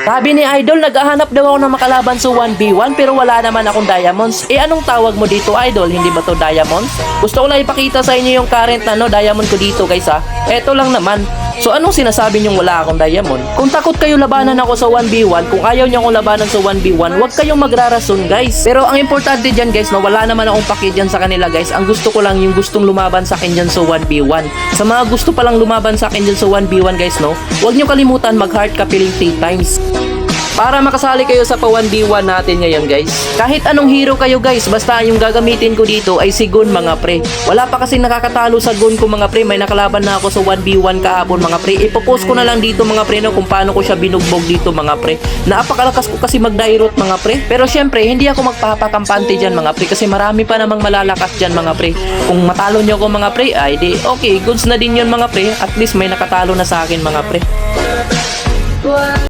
Sabi ni Idol, naghahanap daw ako ng makalaban sa 1v1 pero wala naman akong diamonds. Eh anong tawag mo dito, Idol? Hindi ba to diamonds? Gusto ko lang ipakita sa inyo yung current na diamond ko dito, guys ha. Eto lang naman. So anong sinasabi niyong wala akong diamond? Kung takot kayo labanan ako sa 1v1, kung ayaw niyo akong labanan sa 1v1, huwag kayong magrarason, guys. Pero ang importante dyan, guys, na wala naman akong paki dyan sa kanila, guys. Ang gusto ko lang yung gustong lumaban sa akin dyan sa 1v1. Sa mga gusto palang lumaban sa akin dyan sa 1v1, guys, huwag niyo kalimutan mag-heart kapiling 3 times. Para makasali kayo sa pa-1v1 natin ngayon, guys. Kahit anong hero kayo, guys, basta yung gagamitin ko dito ay si Gun, mga pre. Wala pa kasi nakakatalo sa Gun ko, mga pre. May nakalaban na ako sa 1v1 kahapon, mga pre. Ipopost ko na lang dito, mga pre, kung paano ko siya binugbog dito, mga pre. Napakalakas ko kasi mag-dairot, mga pre. Pero syempre, hindi ako magpapakampante dyan, mga pre, kasi marami pa namang malalakas dyan, mga pre. Kung matalo nyo ako, mga pre, ay di, okay, goods na din yun, mga pre. At least may nakatalo na sa akin, mga pre.